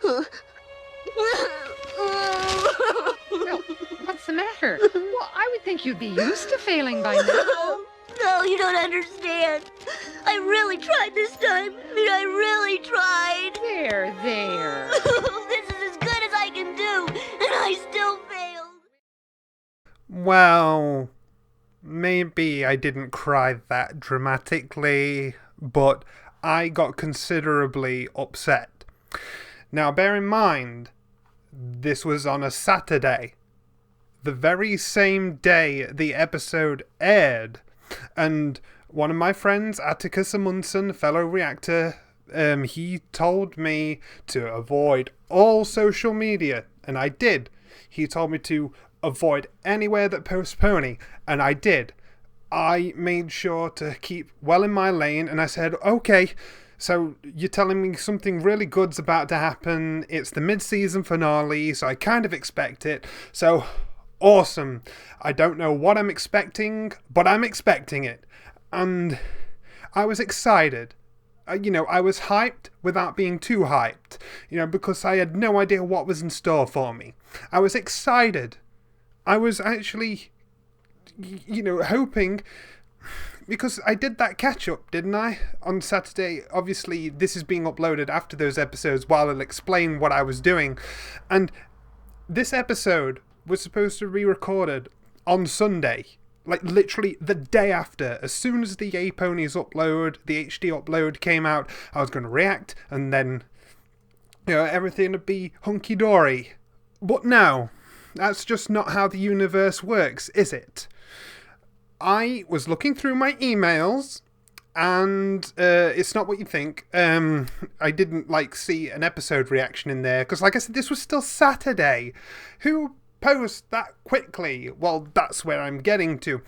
Well, what's the matter? Well, I would think you'd be used to failing by now. No, you don't understand. I really tried this time. I really tried. There. This is as good as I can do, and I still failed. Well, maybe I didn't cry that dramatically, but I got considerably upset. Now, bear in mind, this was on a Saturday, the very same day the episode aired, and one of my friends, Atticus Amundsen, fellow reactor, he told me to avoid all social media, and I did. He told me to avoid anywhere that posts pony, and I did. I made sure to keep well in my lane, and I said, okay, so you're telling me something really good's about to happen. It's the mid-season finale, so I kind of expect it. So, awesome. I don't know what I'm expecting, but I'm expecting it. And I was excited. I was hyped without being too hyped, because I had no idea what was in store for me. I was excited. I was actually, hoping, because I did that catch-up, didn't I, on Saturday. Obviously, this is being uploaded after those episodes while I'll explain what I was doing. And this episode was supposed to be recorded on Sunday. Like, literally the day after. As soon as the A-Ponies upload, the HD upload came out, I was going to react, and then, everything would be hunky-dory. But no, that's just not how the universe works, is it? I was looking through my emails, and it's not what you think. I didn't, see an episode reaction in there, because, like I said, this was still Saturday. Who post that quickly? Well, that's where I'm getting to.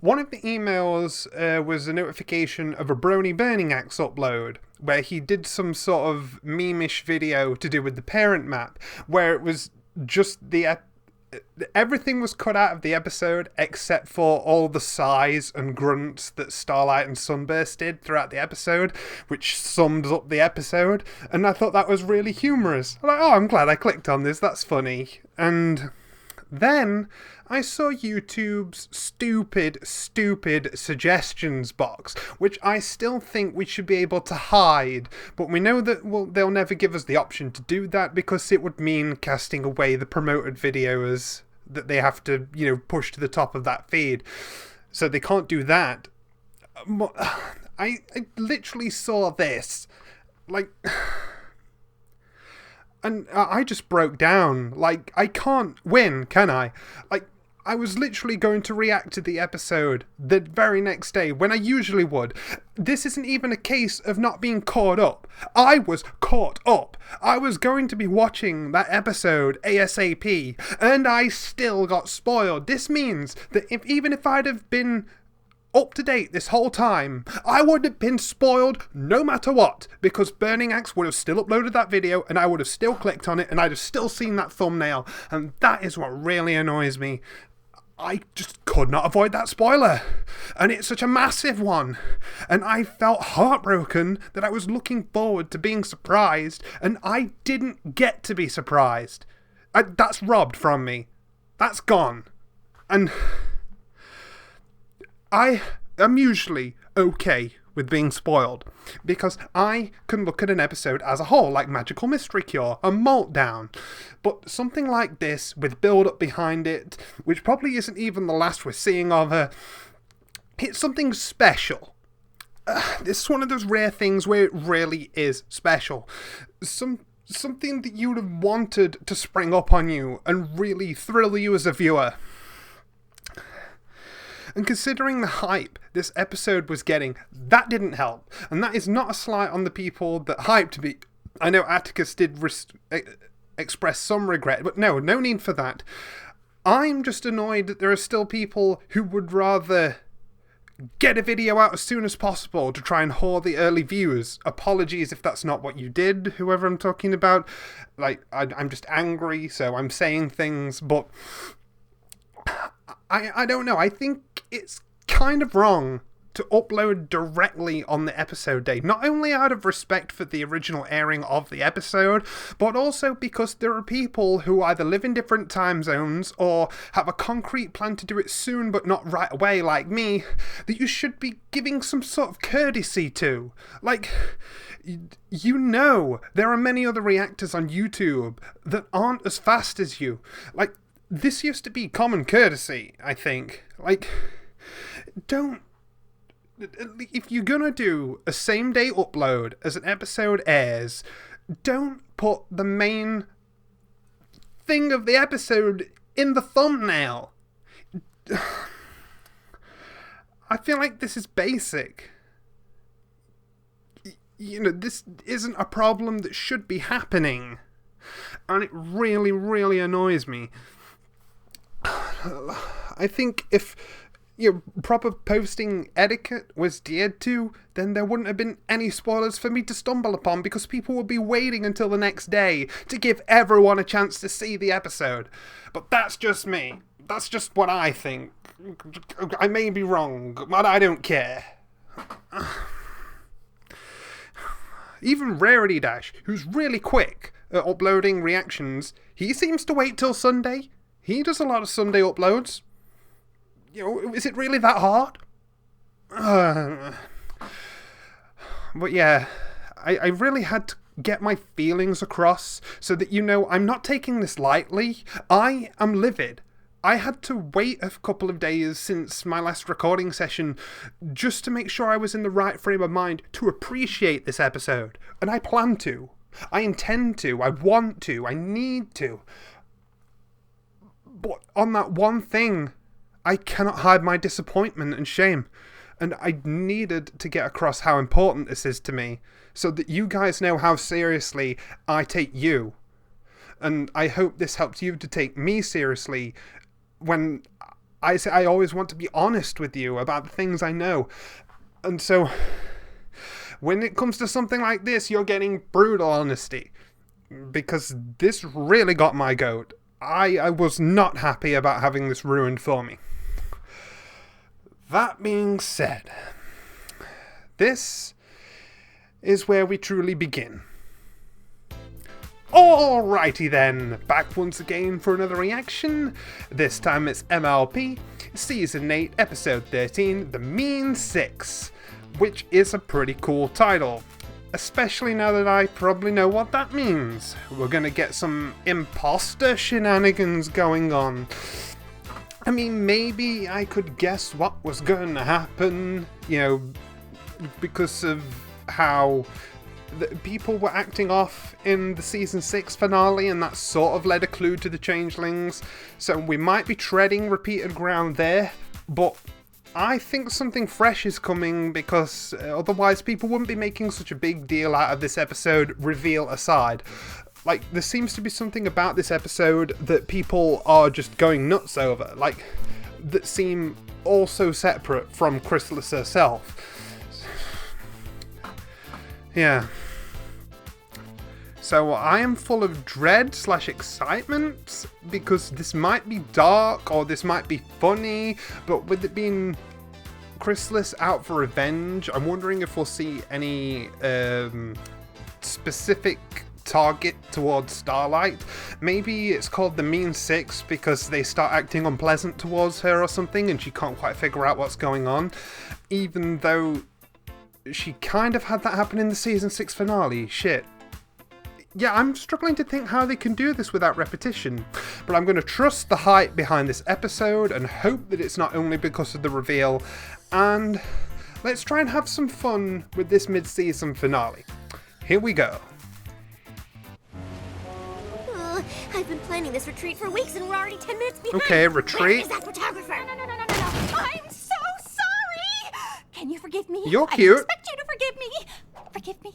One of the emails was a notification of a Brony Burning Axe upload, where he did some sort of meme-ish video to do with the parent map, where it was just everything was cut out of the episode except for all the sighs and grunts that Starlight and Sunburst did throughout the episode, which sums up the episode, and I thought that was really humorous. I'm like, oh, I'm glad I clicked on this, that's funny. And then I saw YouTube's stupid suggestions box, which I still think we should be able to hide, but we know that, they'll never give us the option to do that because it would mean casting away the promoted videos that they have to, push to the top of that feed. So they can't do that. I literally saw this, and I just broke down. I can't win, can I? I was literally going to react to the episode the very next day, when I usually would. This isn't even a case of not being caught up. I was caught up. I was going to be watching that episode ASAP, and I still got spoiled. This means that even if I'd have been up to date this whole time, I would have been spoiled no matter what, because Burning Axe would have still uploaded that video, and I would have still clicked on it, and I'd have still seen that thumbnail, and that is what really annoys me. I just could not avoid that spoiler, and it's such a massive one, and I felt heartbroken that I was looking forward to being surprised, and I didn't get to be surprised. That's robbed from me. That's gone. And I am usually okay with being spoiled, because I can look at an episode as a whole, like Magical Mystery Cure and Meltdown. But something like this, with build-up behind it, which probably isn't even the last we're seeing of her, it's something special. This is one of those rare things where it really is special. Something that you would have wanted to spring up on you and really thrill you as a viewer. And considering the hype this episode was getting, that didn't help. And that is not a slight on the people that hyped me. I know Atticus did express some regret, but no need for that. I'm just annoyed that there are still people who would rather get a video out as soon as possible to try and haul the early views. Apologies if that's not what you did, whoever I'm talking about. I'm just angry, so I'm saying things, but I don't know. I think it's kind of wrong to upload directly on the episode day, not only out of respect for the original airing of the episode, but also because there are people who either live in different time zones or have a concrete plan to do it soon but not right away, like me, that you should be giving some sort of courtesy to. Like, you know, there are many other reactors on YouTube that aren't as fast as you. Like, this used to be common courtesy, I think. Like, don't... If you're gonna do a same-day upload as an episode airs, don't put the main thing of the episode in the thumbnail. I feel like this is basic. You know, this isn't a problem that should be happening. And it really, really annoys me. I think if proper posting etiquette was adhered to, then there wouldn't have been any spoilers for me to stumble upon, because people would be waiting until the next day to give everyone a chance to see the episode. But that's just me. That's just what I think. I may be wrong, but I don't care. Even Rarity Dash, who's really quick at uploading reactions, he seems to wait till Sunday. He does a lot of Sunday uploads. You know, is it really that hard? But yeah, I really had to get my feelings across so that you know I'm not taking this lightly. I am livid. I had to wait a couple of days since my last recording session just to make sure I was in the right frame of mind to appreciate this episode. And I plan to. I intend to. I want to. I need to. But on that one thing, I cannot hide my disappointment and shame. And I needed to get across how important this is to me, so that you guys know how seriously I take you. And I hope this helps you to take me seriously when I say I always want to be honest with you about the things I know. And so, when it comes to something like this, you're getting brutal honesty. Because this really got my goat. I was not happy about having this ruined for me. That being said, this is where we truly begin. Alrighty then, back once again for another reaction. This time it's MLP, Season 8, Episode 13, The Mean Six, which is a pretty cool title. Especially now that I probably know what that means. We're gonna get some imposter shenanigans going on. I mean, maybe I could guess what was going to happen, you know, because of how the people were acting off in the Season 6 finale, and that sort of led a clue to the changelings. So we might be treading repeated ground there, but I think something fresh is coming, because otherwise people wouldn't be making such a big deal out of this episode, reveal aside. Like, there seems to be something about this episode that people are just going nuts over, like, that seem also separate from Chrysalis herself. Yeah. So I am full of dread / excitement, because this might be dark or this might be funny, but with it being Chrysalis out for revenge, I'm wondering if we'll see any specific target towards Starlight. Maybe it's called the Mean Six because they start acting unpleasant towards her or something and she can't quite figure out what's going on, even though she kind of had that happen in the Season 6 finale. Shit. Yeah, I'm struggling to think how they can do this without repetition, but I'm going to trust the hype behind this episode and hope that it's not only because of the reveal, and let's try and have some fun with this mid-season finale. Here we go. I've been planning this retreat for weeks and we're already 10 minutes behind. Okay, retreat. Where is that photographer? No. I'm so sorry. Can you forgive me? You're cute. I expect you to forgive me. Forgive me.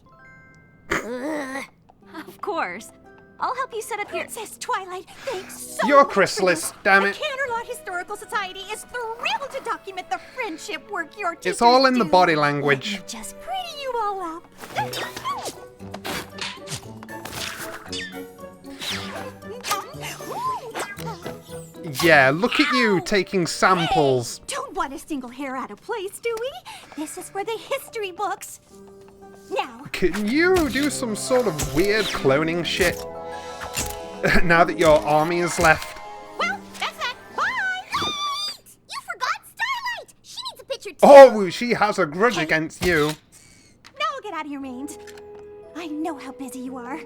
Of course. I'll help you set up your... Princess Twilight, thanks so You're much. Chrysalis, damn it. The Canterlot Historical Society is thrilled to document the friendship work your teachers It's all in the do. body language. Let me just pretty you all up. Yeah, look at you taking samples. Hey, don't want a single hair out of place, do we? This is for the history books. Now, Can you do some sort of weird cloning shit? Now that your army is left. well, that's that. Bye! You forgot Starlight! She needs a picture too! Oh, she has a grudge against you. Now I'll get out of your range. I know how busy you are.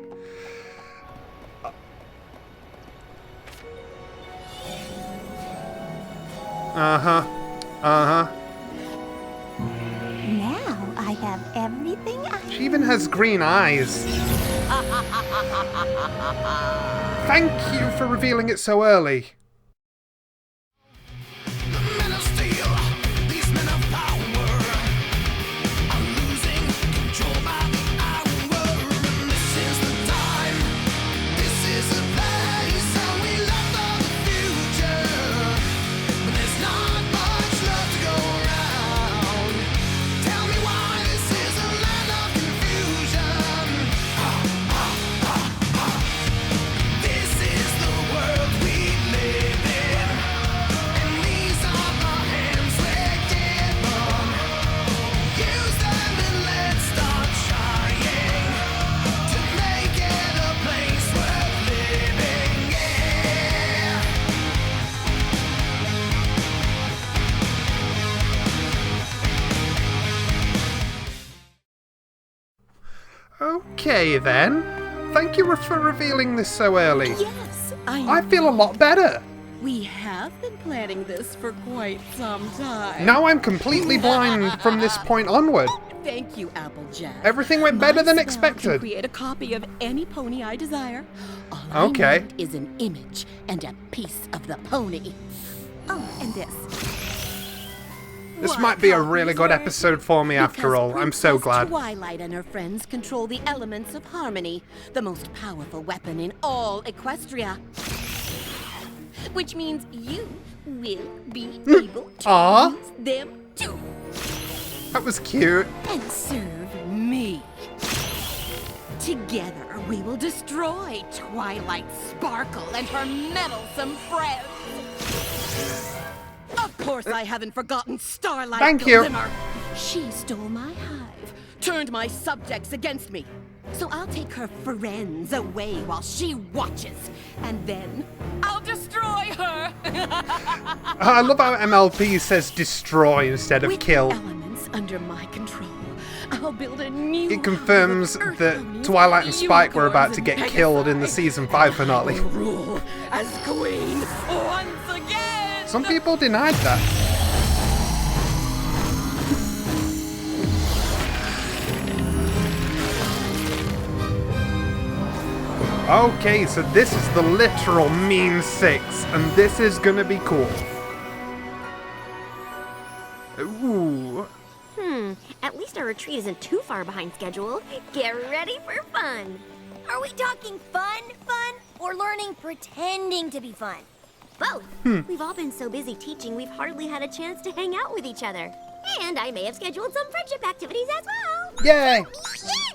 Uh-huh. Uh-huh. Now I have everything I She even has green eyes. Thank you for revealing it so early. Men of steel, these men of power are losing control by the hour. And this is the time, this is the place, how we left for the future. But there's not much love to go around. Tell me why this is a land of confusion. This is the world we live in. And these are the hands we're given. Use them and let's start trying to make it a place worth living. Yeah. Okay then. Thank you for revealing this so early. Yes, I feel a lot better. We have been planning this for quite some time. Now I'm completely blind from this point onward. Thank you, Applejack. Everything went better than My spell can expected. create a copy of any pony I desire. All Okay. I need is an image and a piece of the pony. Oh, and this. This What might be a copies really good were- episode for me after Because all. I'm so Princess glad. Twilight and her friends control the elements of harmony, the most powerful weapon in all Equestria. Which means you will be able to Aw. use them too. That was cute. And serve me. Together, we will destroy Twilight Sparkle and her meddlesome friends. Of course, I haven't forgotten Starlight Thank you. Glimmer. She stole my hive, turned my subjects against me. So I'll take her friends away while she watches, and then I'll destroy her. I love how MLP says destroy instead of With kill. the elements under my control, I'll build a new. It confirms hive of that Earth Twilight and Spike were about unicorns to get and killed in the Pegasi. season 5 finale. Will rule as queen once again. Some people denied that. Okay, so this is the literal mean 6, and this is gonna be cool. Ooh. At least our retreat isn't too far behind schedule. Get ready for fun. Are we talking fun, or learning pretending to be fun? Both. We've all been so busy teaching, we've hardly had a chance to hang out with each other. And I may have scheduled some friendship activities as well. Yay! Me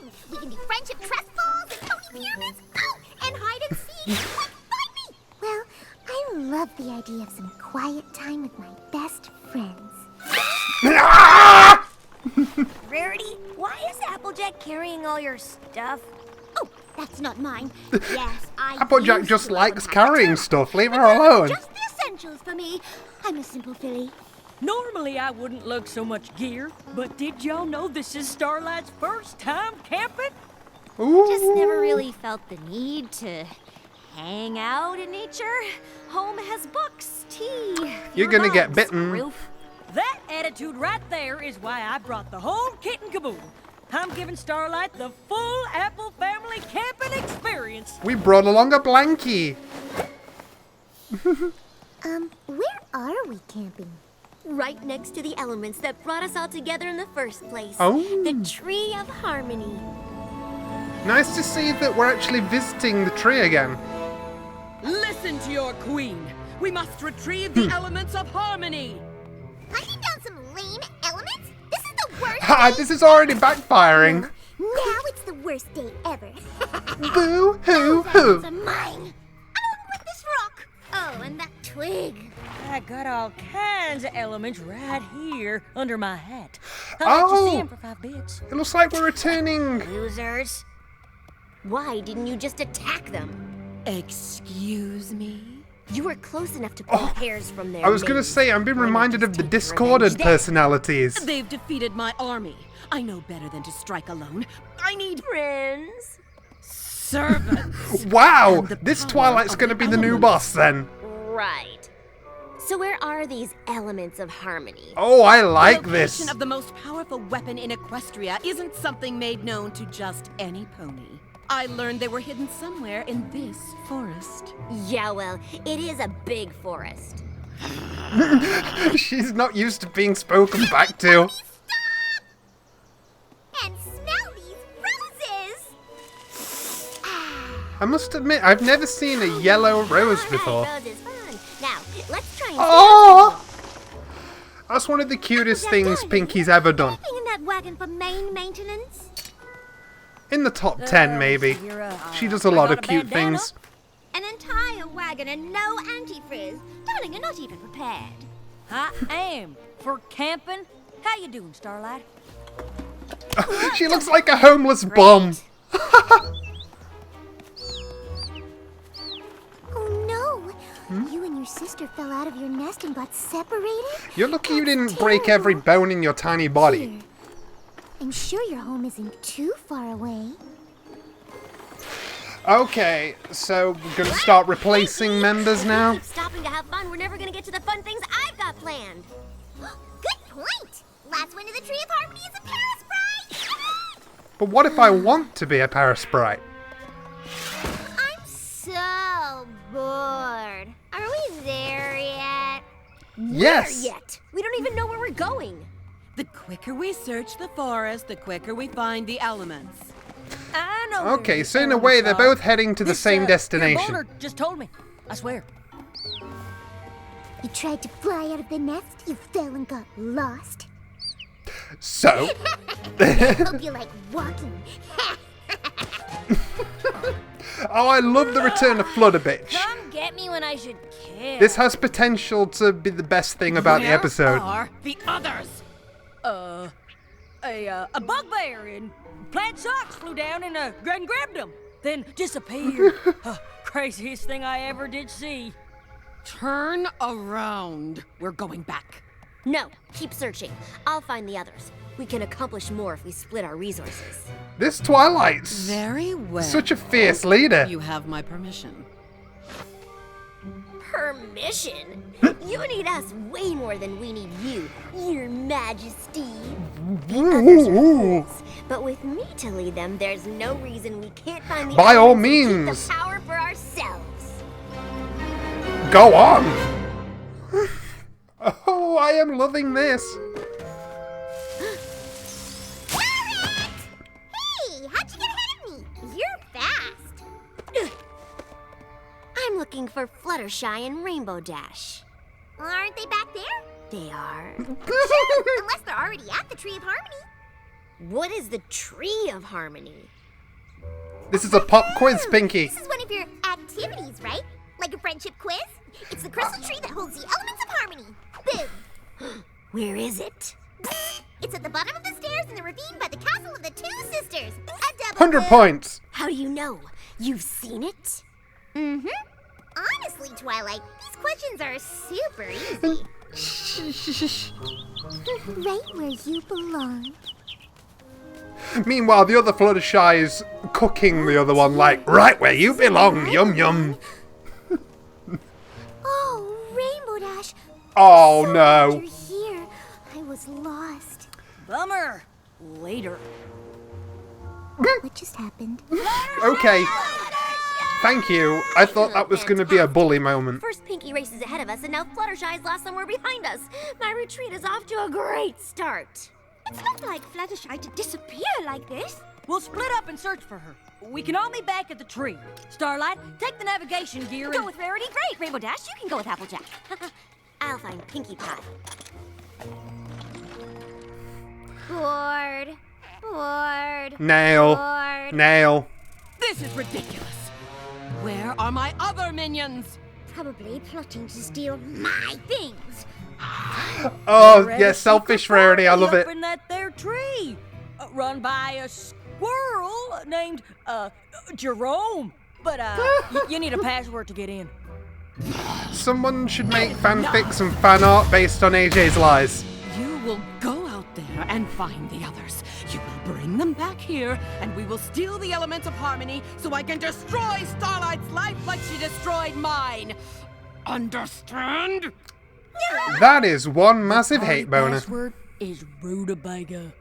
in! We can do friendship trust falls and pony pyramids. Oh, and hide and seek. Quick, find me! Well, I love the idea of some quiet time with my best friends. Rarity, why is Applejack carrying all your stuff? Oh, that's not mine. Yes, I Applejack used just to likes own carrying one. stuff. Leave her But that's alone. Just the essentials for me. I'm a simple filly. Normally I wouldn't lug so much gear, but did y'all know this is Starlight's first time camping? Just never really felt the need to hang out in nature. Home has books, tea. You're fewer gonna get bugs, bitten. Roof. That attitude right there is why I brought the whole kit and caboodle. I'm giving Starlight the full Apple family camping experience. We brought along a blankie. Where are we camping? Right next to the elements that brought us all together in the first place. Oh. The Tree of Harmony. Nice to see that we're actually visiting the tree again. Listen to your queen. We must retrieve the elements of harmony. Hunting down some lame elements? This is the worst Ha! This is already backfiring. Now it's the worst day ever. Boo hoo Those hoo. elements are mine. Along with this rock. Oh, and that twig. I got all kinds of elements right here under my hat. I'll let you see Oh, him for 5 bits. it looks like we're returning. Losers. Why didn't you just attack them? Excuse me? You were close enough to pull hairs from their I was gonna manes. say, I'm being Why not reminded just of the take revenge discorded then? personalities. They've defeated my army. I know better than to strike alone. I need Friends. servants. Wow, And the this power Twilight's of gonna the be the new elements. boss then. Right. So where are these elements of harmony? Oh, I The like location this. of the most powerful weapon in Equestria isn't something made known to just any pony. I learned they were hidden somewhere in this forest. Yeah, well, it is a big forest. She's not used to being spoken back to. And smell these roses! I must admit, I've never seen a yellow rose before. Alright, rose is fun. Now, let's try and Oh! That's one of the cutest things Pinky's ever done. Anything in that wagon for main maintenance? In the top 10, maybe. She does a lot of cute things. An entire wagon and no antifrizz. Darling, you're not even prepared. I am. For camping? How you doing, Starlight? She looks like a homeless bum. Oh no! You and your sister fell out of your nest and got separated? You're lucky you didn't break every bone in your tiny body. Here. I'm sure your home isn't too far away. Okay, so we're gonna start replacing members now. Keep stopping to have fun. We're never gonna get to the fun things I've got planned. Good point. Last one to the Tree of Harmony is a Parasprite. But what if I want to be a Parasprite? I'm so bored. Are we there yet? Yes! Yet. We don't even know where we're going. The quicker we search the forest, the quicker we find the elements. I know. Okay, so in a way, they're both heading to the same destination. Boulder just told me. I swear. You tried to fly out of the nest, you fell and got lost. So, Hope you like walking. oh, I love the return of Flutterbitch. Come get me when I should care. This has potential to be the best thing about the episode. Where are the others? A bugbear in plaid socks flew down and grabbed him, then disappeared. Craziest thing I ever did see. Turn around. We're going back. No, keep searching. I'll find the others. We can accomplish more if we split our resources. This Twilight's Very well. such a fierce leader. You have my permission. Permission? You need us way more than we need you, Your Majesty. The others are fools, but with me to lead them, there's no reason we can't find the By all elements and keep means. the power for ourselves. Go on! Oh, I am loving this. Hey, how'd you get ahead of me? You're fast. I'm looking for Fluttershy and Rainbow Dash. Aren't they back there? They are. Unless they're already at the Tree of Harmony. What is the Tree of Harmony? This is a pop quiz, Pinky. This is one of your activities, right? Like a friendship quiz? It's the crystal tree that holds the elements of harmony. Boom. Where is it? It's at the bottom of the stairs in the ravine by the castle of the two sisters. A double 100 boom. points. How do you know? You've seen it? Mm-hmm. Honestly, Twilight, these questions are super easy. Right where you belong. Meanwhile, the other Fluttershy is cooking the other one like, right where you belong, yum yum. Oh, Rainbow Dash. Oh So glad no. you're here. I was lost. Bummer. Later. What just happened? Okay, thank you. I thought that was going to be a bully moment. First Pinky races ahead of us, and now Fluttershy's lost somewhere behind us. My retreat is off to a great start. It's not like Fluttershy to disappear like this. We'll split up and search for her. We can all meet back at the tree. Starlight, take the navigation gear Go and... with Rarity, great. Rainbow Dash, you can go with Applejack. I'll find Pinkie Pie. Bored. Bored. Nail. Bored. Nail. This is ridiculous. Where are my other minions? Probably plotting to steal my things. Oh, They're at yeah, a selfish secret rarity. I party love up it. in that there tree, run by a squirrel named Jerome. But you need a password to get in. Someone should make fanfics and fan art based on AJ's lies. You will go out there and find the others. You will bring them back here, and we will steal the elements of harmony so I can destroy Starlight's life like she destroyed mine. Understand? That is one massive Party hate boner. password is rutabaga.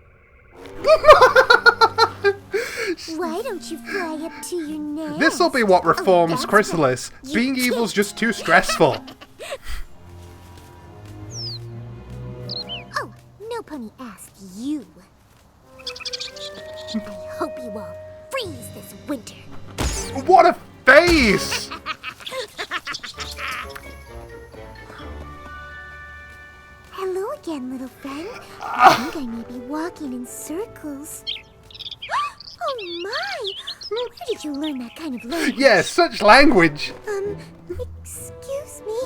Why don't you fly up to your nest? This'll be what reforms that's Chrysalis. right. You Being evil's just too stressful. Oh, no pony asked you. I hope you all freeze this winter. What a face! Hello again, little friend. I think I may be walking in circles. Oh my! Where did you learn that kind of language? Yeah, such language. Excuse me?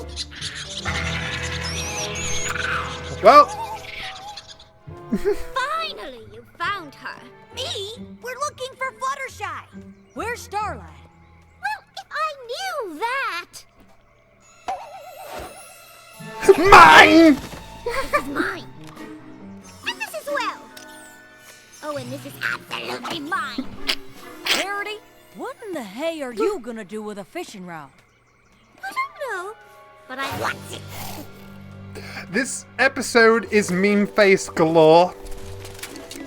Well, Finally, you found her. Me? We're looking for Fluttershy. Where's Starlight? Well, if I knew that. mine! This is mine. And this as well. Oh, and this is absolutely mine. Rarity, what in the hay are you gonna do with a fishing rod? I don't know, but I want it. This episode is meme face galore,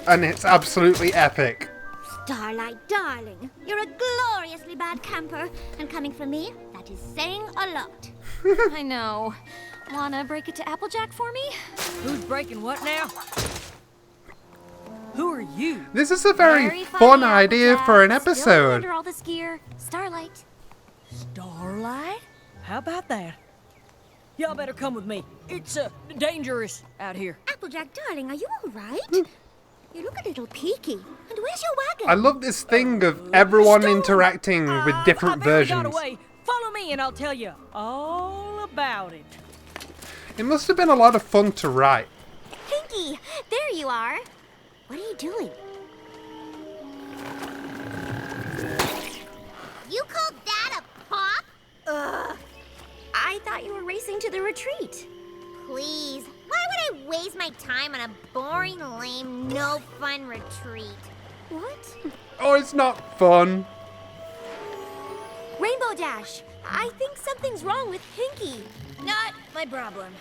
and it's absolutely epic. Starlight, darling, you're a gloriously bad camper, and coming from me, that is saying a lot. I know. Wanna break it to Applejack for me? Who's breaking what now? Who are you? This is a very Very fun funny, idea Applejack. for an Still episode. under all this gear. Starlight. Starlight? How about that? Y'all better come with me. It's dangerous out here. Applejack, darling, are you all right? You look a little peaky. And where's your wagon? I love this thing of everyone Stone! interacting with different I barely got versions. away. Follow me and I'll tell you all about it. It must have been a lot of fun to write. Pinky, there you are. What are you doing? You called that a pop? I thought you were racing to the retreat. Please, why would I waste my time on a boring, lame, no fun retreat? What? Oh, it's not fun. Rainbow Dash. I think something's wrong with Pinky. Not my problem.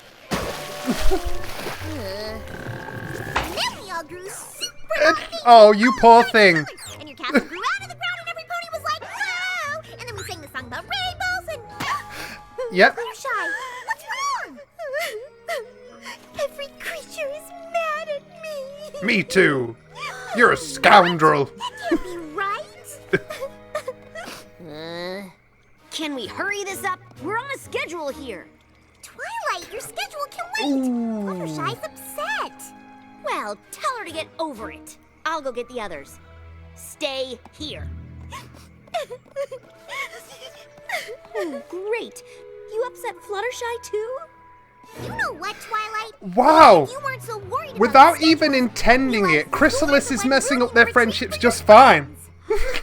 And then we all grew super happy. Oh, you poor thing. And your castle grew out of the ground and every pony was like, wow! And then we sang the song about rainbows and... Yep. Fluttershy, what's wrong? Every creature is mad at me. Me too. You're a scoundrel. That can't be right. Can we hurry this up? We're on a schedule here. Twilight, your schedule can wait. Fluttershy's upset. Well, tell her to get over it. I'll go get the others. Stay here. Oh, great. You upset Fluttershy too? You know what, Twilight? Wow. If you weren't so worried about Without the even schedule, intending you it, Chrysalis is were messing up ruining their the friendships retreat just for your fine. friends.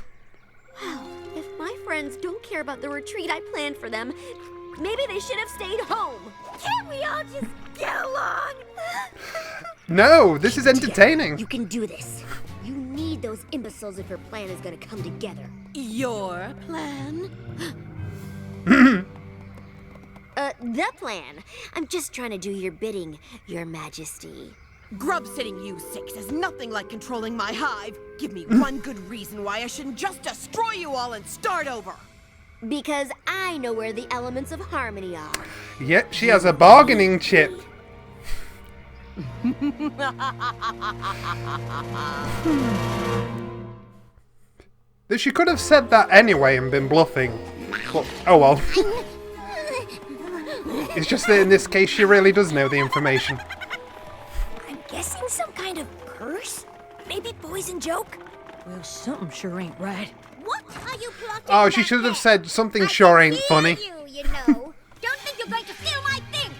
If my friends don't care about the retreat I planned for them, maybe they should have stayed home. Can't we all just get along? No, this is entertaining. You can do this. You need those imbeciles if your plan is gonna come together. Your plan? The plan. I'm just trying to do your bidding, Your Majesty. Grub sitting you six is nothing like controlling my hive. Give me one good reason why I shouldn't just destroy you all and start over. Because I know where the elements of harmony are. Yep, she has a bargaining chip. She could have said that anyway and been bluffing. But, oh well. It's just that in this case she really does know the information. I'm guessing some kind of curse? Maybe poison joke? Well, something sure ain't right. What are you plotting? Oh, she should have said something sure ain't funny. You know. Don't think you're going to steal my things.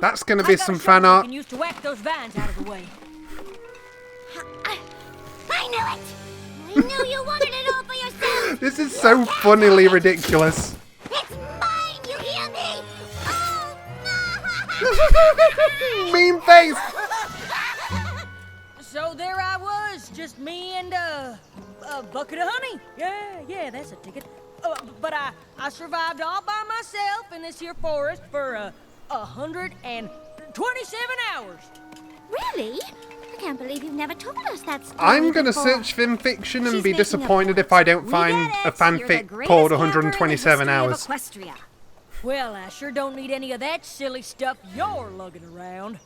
That's gonna I be got a some shovel fan you art. can use to whack those vines out of the way. I knew it! I knew you wanted it all for yourself! This is so funnily ridiculous. It's mine, you hear me? Oh, no! Mean face! So there I was, just me and a bucket of honey. Yeah, that's a ticket. But I survived all by myself in this here forest for 127 hours. Really? I can't believe you've never told us that story I'm gonna before. search fan fiction and She's be making a disappointed point. if I don't We find get a it. You're the fanfic greatest called camper in the 127 history of hours. Equestria. Well, I sure don't need any of that silly stuff you're lugging around.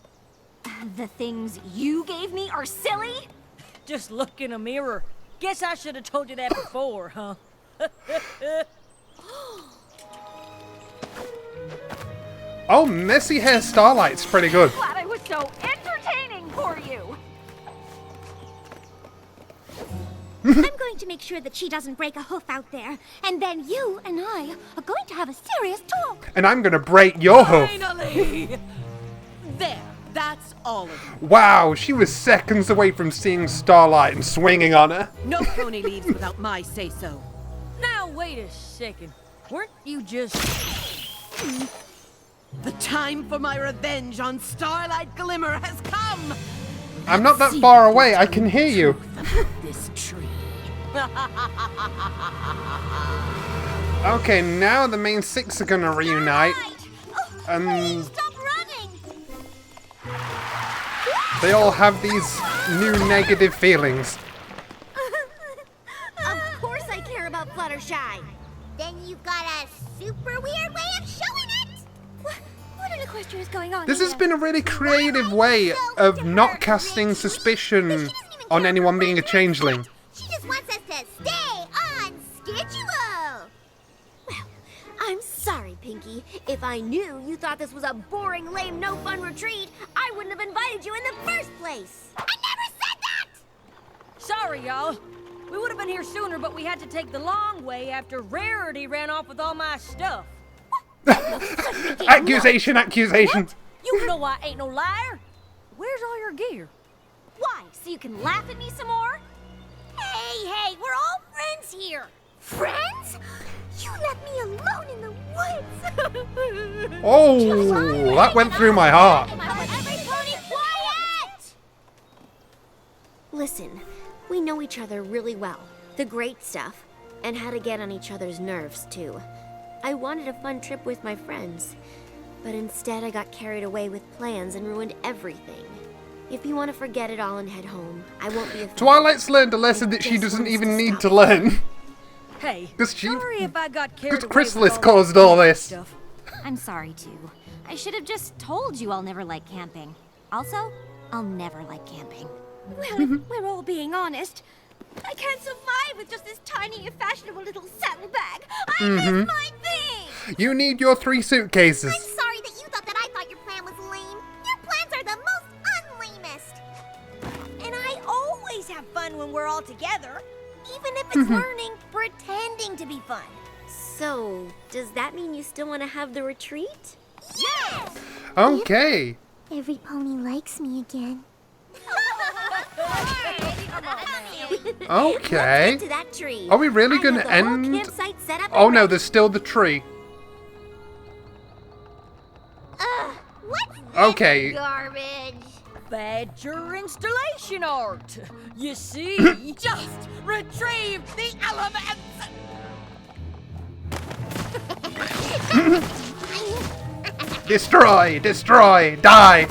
The things you gave me are silly? Just look in a mirror. Guess I should have told you that before, huh? Oh, messy hair Starlight's pretty good. Glad I was so entertaining for you. I'm going to make sure that she doesn't break a hoof out there. And then you and I are going to have a serious talk. And I'm gonna break your hoof. Finally! There, that's all of you. Wow, she was seconds away from seeing Starlight and swinging on her. No pony leaves without my say-so. Now, wait a second. Weren't you just... The time for my revenge on Starlight Glimmer has come! I'm not that far away, I can hear you. This tree. Okay, now the main six are gonna reunite. Please stop running! They all have these new negative feelings. Of course I care about Fluttershy. Then you've got a super weird way of showing it. What in Equestria is going on This here? has been a really creative way of not casting suspicion on anyone being a changeling. She just wants us to stay on schedule. Well, I'm sorry, Pinky. If I knew you thought this was a boring, lame, no-fun retreat, I wouldn't have invited you in the first place. I never said that! Sorry, y'all. We would have been here sooner, but we had to take the long way after Rarity ran off with all my stuff. Accusation, accusation. You know I ain't no liar. Where's all your gear? Why? So you can laugh at me some more? Hey, we're all friends here. Friends? You left me alone in the woods. Oh, that went through my heart. Everybody quiet! Listen, we know each other really well. The great stuff. And how to get on each other's nerves, too. I wanted a fun trip with my friends. But instead I got carried away with plans and ruined everything. If you want to forget it all and head home, I won't be offended. Twilight's learned a lesson that she doesn't even need to learn. Hey, 'Cause she- sorry if I got carried away with Chrysalis all caused that all this. stuff. I'm sorry, too. I should have just told you I'll never like camping. Also, I'll never like camping. Well, if we're all being honest, I can't survive with just this tiny and fashionable little saddlebag. I miss my thing! You need your 3 suitcases. I'm sorry that you thought that I thought your plan was lame. Your plans are the most unlamest. And I always have fun when we're all together. Even if it's learning, pretending to be fun. So, does that mean you still want to have the retreat? Yes! Okay. Every pony likes me again. Okay. Get to that tree. Are we really I gonna have the whole end? campsite set up Oh and no, ready. there's still the tree. What's this Okay. garbage? Badger installation art. You see, Just retrieve the elements! Destroy, destroy, die.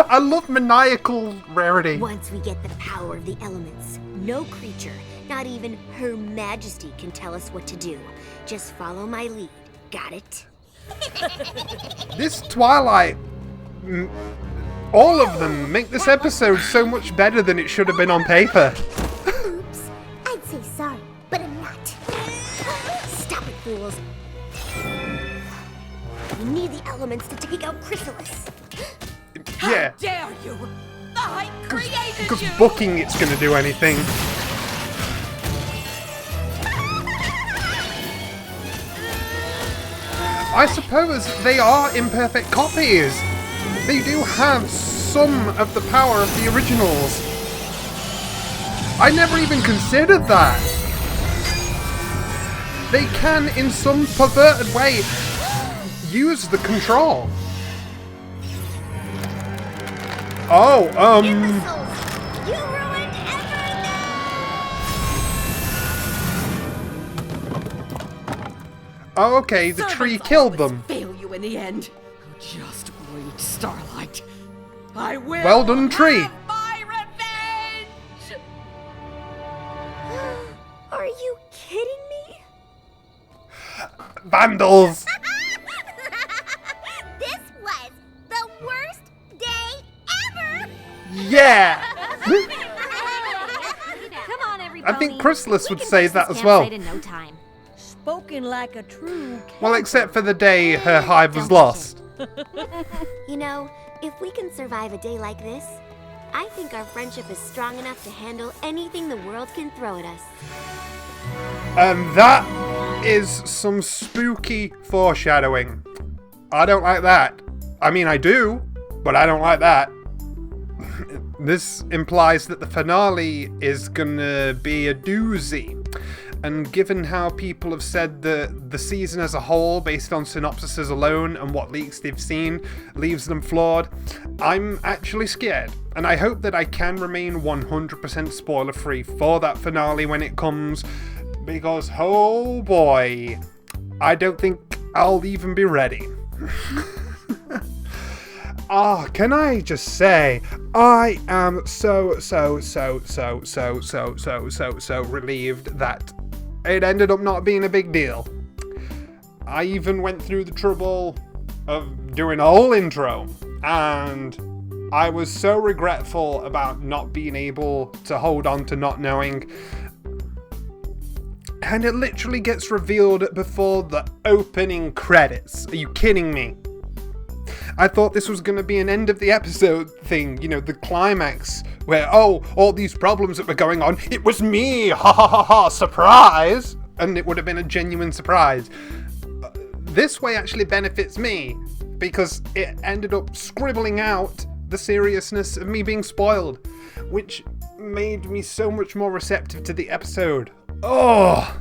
I love maniacal Rarity. Once we get the power of the elements, no creature, not even Her Majesty, can tell us what to do. Just follow my lead. Got it? This Twilight, all of them make this episode so much better than it should have been on paper. Oops. I'd say sorry, but I'm not. Stop it, fools. We need the elements to take out Chrysalis. Yeah, Dare you! I created because you! booking it's gonna do anything. I suppose they are imperfect copies. They do have some of the power of the originals. I never even considered that. They can, in some perverted way, use the control. Oh, Imbeciles! You ruined everything! Oh, okay, the tree Servants killed always them. fail you in the end. Just wait, Starlight. I will. Well done, tree. Have my revenge. Are you kidding me? Vandals! This was the worst day ever! Yeah! Come on, everybody. I think Chrysalis We would can say fix that this as well. campsite in no time. Spoken like a true Well, except for the day her hive was lost. You know, if we can survive a day like this, I think our friendship is strong enough to handle anything the world can throw at us. And that is some spooky foreshadowing. I don't like that. I mean, I do, but I don't like that. This implies that the finale is gonna be a doozy. And given how people have said the season as a whole, based on synopsises alone and what leaks they've seen, leaves them flawed, I'm actually scared. And I hope that I can remain 100% spoiler free for that finale when it comes, because oh boy, I don't think I'll even be ready. Can I just say, I am so relieved that it ended up not being a big deal. I even went through the trouble of doing a whole intro, and I was so regretful about not being able to hold on to not knowing. And it literally gets revealed before the opening credits. Are you kidding me? I thought this was going to be an end of the episode thing, you know, the climax, where, oh, all these problems that were going on, it was me, ha ha ha ha, surprise! And it would have been a genuine surprise. This way actually benefits me, because it ended up scribbling out the seriousness of me being spoiled, which made me so much more receptive to the episode. Oh!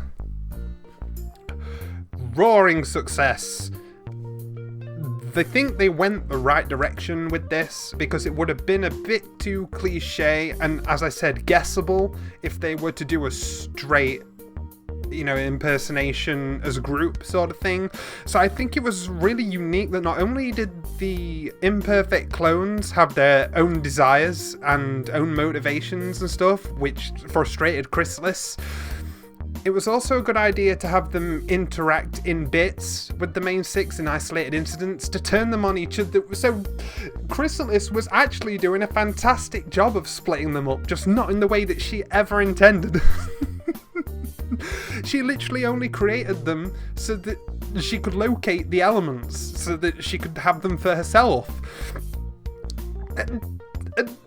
Roaring success. They think they went the right direction with this, because it would have been a bit too cliche and, as I said, guessable if they were to do a straight, you know, impersonation as a group sort of thing. So I think it was really unique that not only did the imperfect clones have their own desires and own motivations and stuff, which frustrated Chrysalis, it was also a good idea to have them interact in bits with the main six in isolated incidents to turn them on each other. So Chrysalis was actually doing a fantastic job of splitting them up, just not in the way that she ever intended. She literally only created them so that she could locate the elements, so that she could have them for herself. And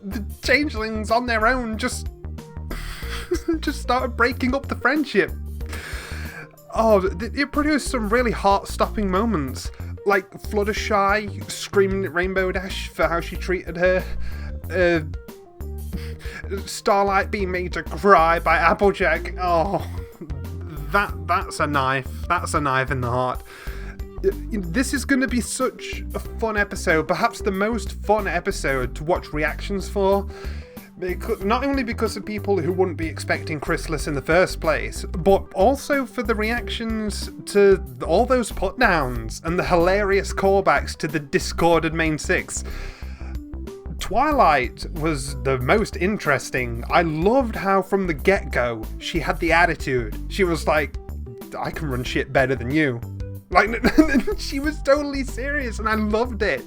the changelings on their own just started breaking up the friendship. Oh, it produced some really heart-stopping moments, like Fluttershy screaming at Rainbow Dash for how she treated her, Starlight being made to cry by Applejack. Oh, that's a knife. That's a knife in the heart. This is going to be such a fun episode, perhaps the most fun episode to watch reactions for. Not only because of people who wouldn't be expecting Chrysalis in the first place, but also for the reactions to all those put-downs and the hilarious callbacks to the discorded main six. Twilight was the most interesting. I loved how from the get-go she had the attitude. She was like, I can run shit better than you. Like, she was totally serious, and I loved it.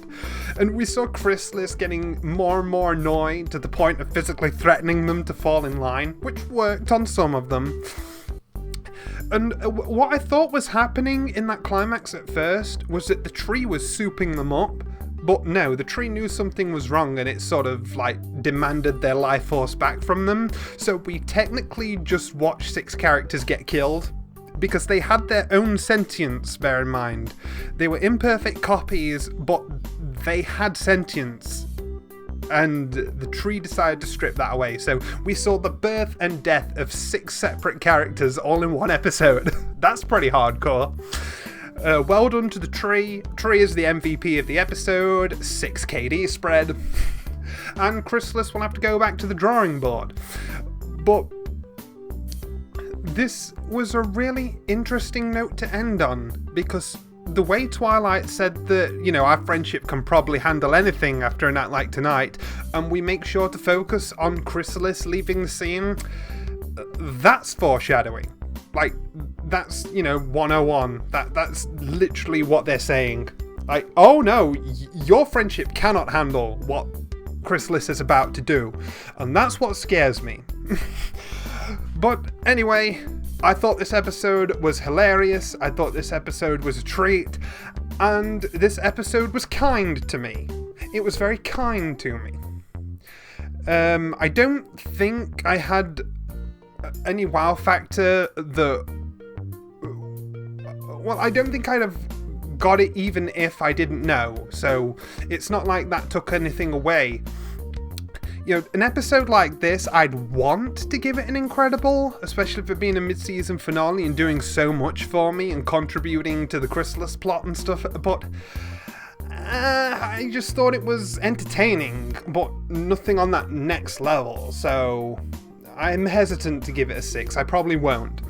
And we saw Chrysalis getting more and more annoyed to the point of physically threatening them to fall in line, which worked on some of them. And what I thought was happening in that climax at first was that the tree was souping them up, but no, the tree knew something was wrong and it sort of like demanded their life force back from them. So we technically just watched 6 characters get killed because they had their own sentience, bear in mind. They were imperfect copies, but they had sentience. And the tree decided to strip that away. So we saw the birth and death of 6 separate characters all in one episode. That's pretty hardcore. Well done to the tree. Tree is the MVP of the episode. 6 KD spread. And Chrysalis will have to go back to the drawing board. But this was a really interesting note to end on, because the way Twilight said that, you know, our friendship can probably handle anything after a night like tonight, and we make sure to focus on Chrysalis leaving the scene, that's foreshadowing. Like, that's, you know, 101. That's literally what they're saying. Like, oh no, your friendship cannot handle what Chrysalis is about to do. And that's what scares me. But anyway, I thought this episode was hilarious. I thought this episode was a treat. And this episode was kind to me. It was very kind to me. I don't think I had any wow factor that... Well, I don't think I'd have got it even if I didn't know. So it's not like that took anything away. You know, an episode like this, I'd want to give it an incredible, especially for being a mid-season finale and doing so much for me and contributing to the Chrysalis plot and stuff, but I just thought it was entertaining, but nothing on that next level, so I'm hesitant to give it a 6. I probably won't.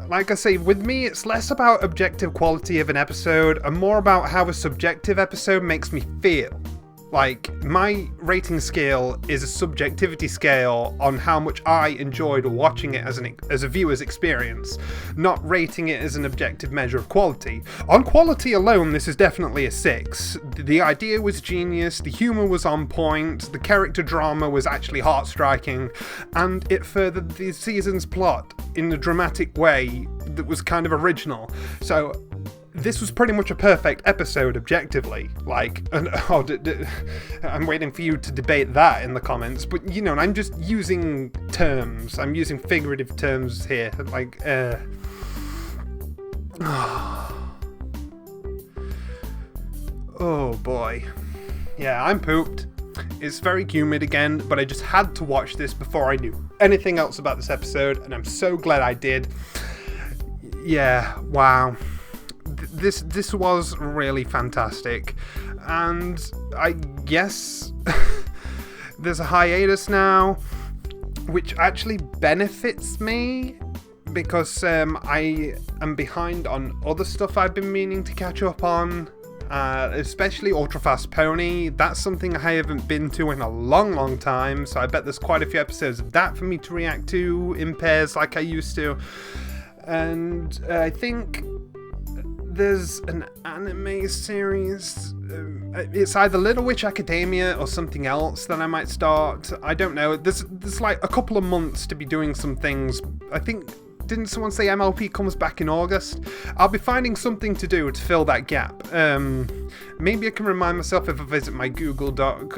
Like I say, with me, it's less about objective quality of an episode and more about how a subjective episode makes me feel. Like, my rating scale is a subjectivity scale on how much I enjoyed watching it as a viewer's experience, not rating it as an objective measure of quality. On quality alone, this is definitely a 6. The idea was genius, the humour was on point, the character drama was actually heart-striking, and it furthered the season's plot in a dramatic way that was kind of original. So this was pretty much a perfect episode, objectively. Like, I'm waiting for you to debate that in the comments, but, you know, I'm just using terms. I'm using figurative terms here. Like, oh boy. Yeah, I'm pooped. It's very humid again, but I just had to watch this before I knew anything else about this episode, and I'm so glad I did. Yeah, wow. This was really fantastic, and I guess there's a hiatus now, which actually benefits me because I am behind on other stuff I've been meaning to catch up on, especially Ultra Fast Pony. That's something I haven't been to in a long time, so I bet there's quite a few episodes of that for me to react to in pairs like I used to. And I think there's an anime series. It's either Little Witch Academia or something else that I might start. I don't know. There's like a couple of months to be doing some things. I think, didn't someone say MLP comes back in August? I'll be finding something to do to fill that gap. Maybe I can remind myself if I visit my Google Doc.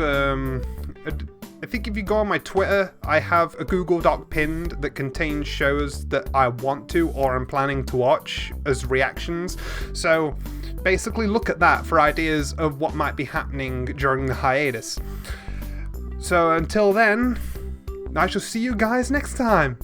I think if you go on my Twitter, I have a Google Doc pinned that contains shows that I want to or am planning to watch as reactions. So basically look at that for ideas of what might be happening during the hiatus. So until then, I shall see you guys next time.